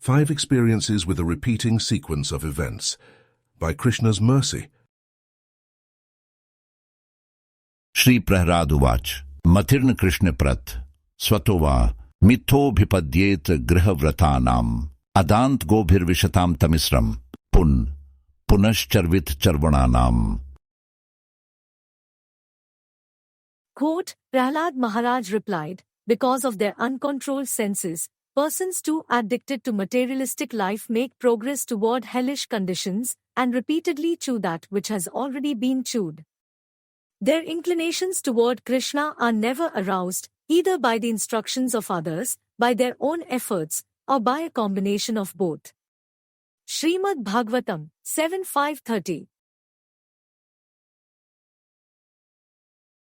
5 experiences with a repeating sequence of events. By Krishna's mercy. Shri Prahlada Uvacha Matirna Krishna Prat Svatova Mitobhipadyet Grihavratanam Adant Gobhir Vishatam Tamisram Punascharvit Charvananam. Quote, Prahlada Maharaja replied, because of their uncontrolled senses, persons too addicted to materialistic life make progress toward hellish conditions and repeatedly chew that which has already been chewed. Their inclinations toward Krishna are never aroused, either by the instructions of others, by their own efforts, or by a combination of both. Shrimad Bhagavatam 7.5-30.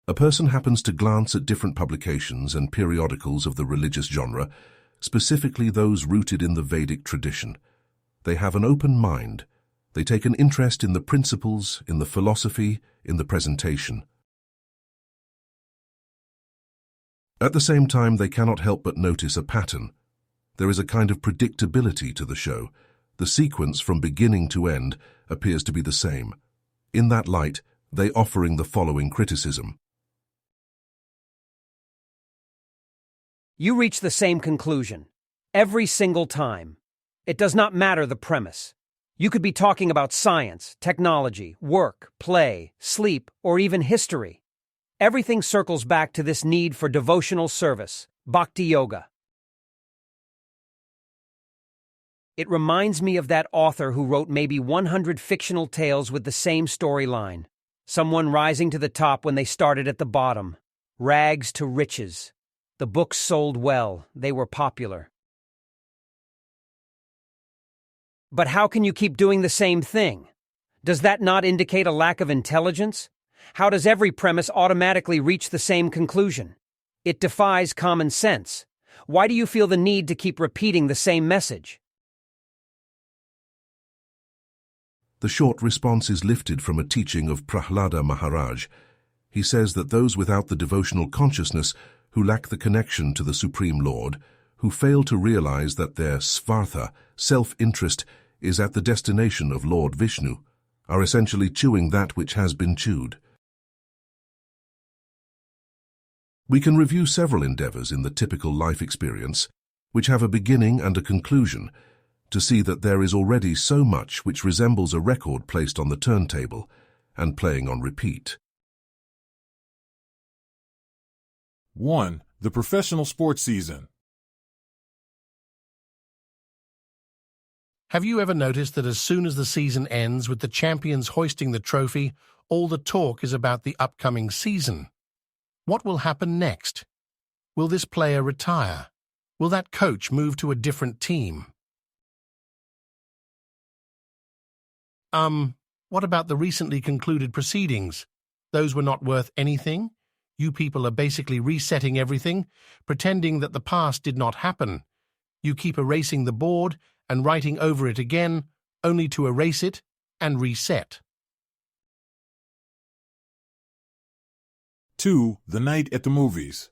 A person happens to glance at different publications and periodicals of the religious genre, specifically those rooted in the Vedic tradition. They have an open mind. They take an interest in the principles, in the philosophy, in the presentation. At the same time, they cannot help but notice a pattern. There is a kind of predictability to the show. The sequence from beginning to end appears to be the same. In that light, they offering the following criticism. You reach the same conclusion. Every single time. It does not matter the premise. You could be talking about science, technology, work, play, sleep, or even history. Everything circles back to this need for devotional service, bhakti yoga. It reminds me of that author who wrote maybe 100 fictional tales with the same storyline. Someone rising to the top when they started at the bottom. Rags to riches. The books sold well, they were popular. But how can you keep doing the same thing? Does that not indicate a lack of intelligence? How does every premise automatically reach the same conclusion? It defies common sense. Why do you feel the need to keep repeating the same message? The short response is lifted from a teaching of Prahlada Maharaja. He says that those without the devotional consciousness, who lack the connection to the Supreme Lord, who fail to realize that their svartha, self-interest, is at the destination of Lord Vishnu, are essentially chewing that which has been chewed. We can review several endeavors in the typical life experience, which have a beginning and a conclusion, to see that there is already so much which resembles a record placed on the turntable and playing on repeat. 1. The professional sports season. Have you ever noticed that as soon as the season ends with the champions hoisting the trophy, all the talk is about the upcoming season? What will happen next? Will this player retire? Will that coach move to a different team? What about the recently concluded proceedings? Those were not worth anything? You people are basically resetting everything, pretending that the past did not happen. You keep erasing the board and writing over it again, only to erase it and reset. 2. The night at the movies.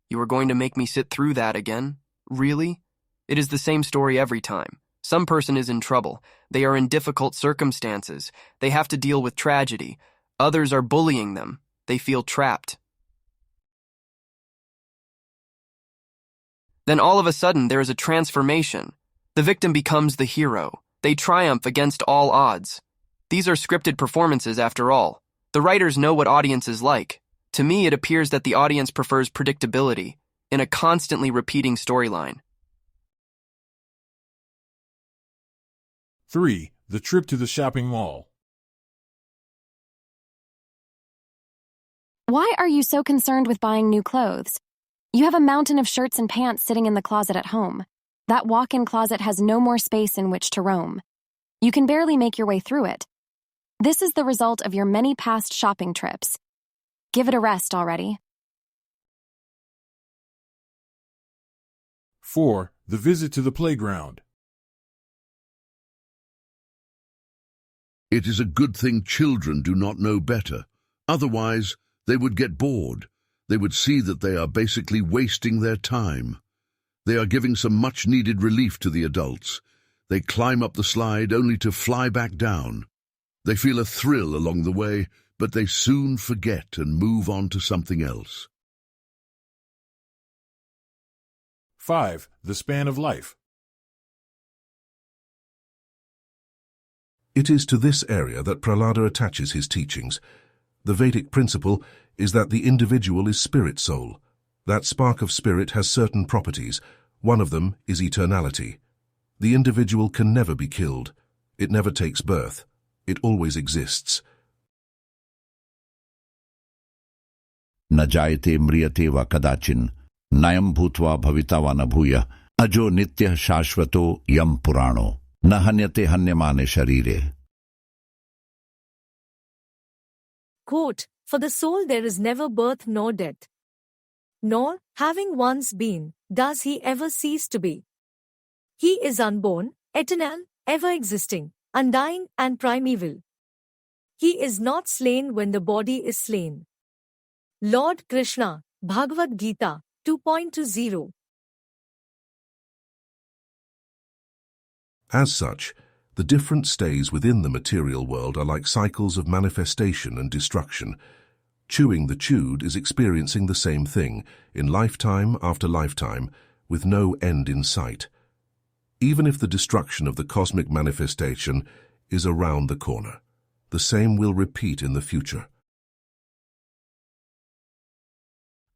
You are going to make me sit through that again? Really? It is the same story every time. Some person is in trouble. They are in difficult circumstances. They have to deal with tragedy. Others are bullying them. They feel trapped. Then all of a sudden there is a transformation. The victim becomes the hero. They triumph against all odds. These are scripted performances after all. The writers know what audiences like. To me, it appears that the audience prefers predictability in a constantly repeating storyline. 3. The trip to the shopping mall. Why are you so concerned with buying new clothes? You have a mountain of shirts and pants sitting in the closet at home. That walk-in closet has no more space in which to roam. You can barely make your way through it. This is the result of your many past shopping trips. Give it a rest already. 4. The visit to the playground. It is a good thing children do not know better. Otherwise, they would get bored. they would see that they are basically wasting their time. They are giving some much-needed relief to the adults. They climb up the slide only to fly back down. They feel a thrill along the way, but they soon forget and move on to something else. 5. The span of life. It is to this area that Prahlada attaches his teachings. The Vedic principle is that the individual is spirit soul. That spark of spirit has certain properties. One of them is eternality. The individual can never be killed. It never takes birth. It always exists. न जायते म्रियते वा कदाचिन नयम भूत्वा भविता वा न भूयः अजो नित्यः शाश्वतो यम पुराणो न हन्यते हन्यमाने शरीरे. Quote, for the soul there is never birth nor death. Nor, having once been, does he ever cease to be. He is unborn, eternal, ever-existing, undying and primeval. He is not slain when the body is slain. Lord Krishna, Bhagavad-gita, 2.20. As such, the different stays within the material world are like cycles of manifestation and destruction. Chewing the chewed is experiencing the same thing, in lifetime after lifetime, with no end in sight. Even if the destruction of the cosmic manifestation is around the corner, the same will repeat in the future.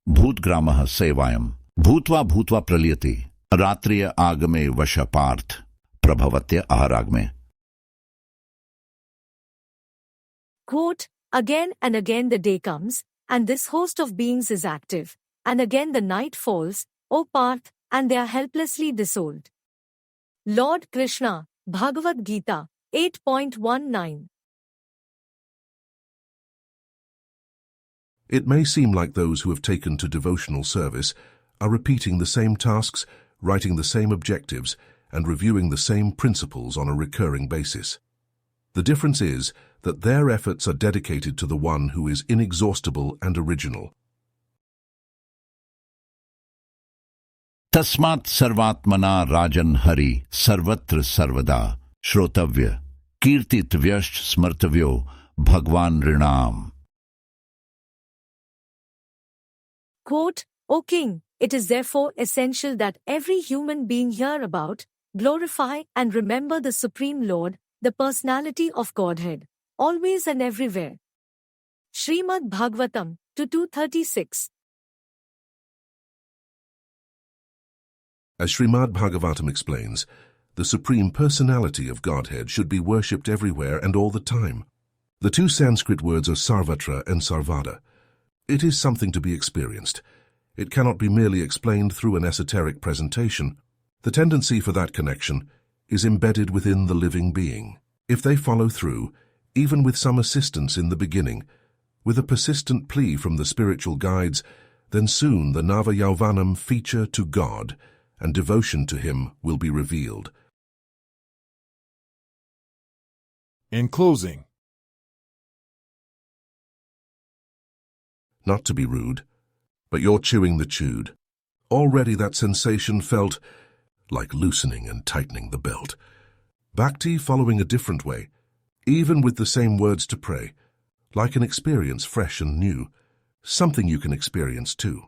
भूतग्रामः सेवायम् भूत्वा भूत्वा प्रलीयते रात्रिय आगमे वश Partha प्रभवत्य आहारागमे. Quote, again and again the day comes, and this host of beings is active, and again the night falls, O Parth, and they are helplessly dissolved. Lord Krishna, Bhagavad-gita, 8.19. It may seem like those who have taken to devotional service are repeating the same tasks, writing the same objectives, and reviewing the same principles on a recurring basis. The difference is that their efforts are dedicated to the one who is inexhaustible and original. तस्मात् सर्वात्मना राजन हरि सर्वत्र सर्वदा श्रोतव्य कीर्तितव्यश्च स्मर्तव्यो भगवान ऋणाम. Quote, O King, it is therefore essential that every human being hear about, glorify and remember the Supreme Lord, the personality of Godhead, always and everywhere. Shrimad Bhagavatam, 2.36. As Shrimad Bhagavatam explains, the Supreme Personality of Godhead should be worshipped everywhere and all the time. The two Sanskrit words are sarvatra and sarvada. It is something to be experienced. It cannot be merely explained through an esoteric presentation. The tendency for that connection is embedded within the living being. If they follow through, even with some assistance in the beginning, with a persistent plea from the spiritual guides, then soon the Nava Yauvanam feature to God and devotion to Him will be revealed. In closing, Not to be rude, but you're chewing the chewed. Already that sensation felt like loosening and tightening the belt. Bhakti following a different way, even with the same words to pray, like an experience fresh and new, something you can experience too.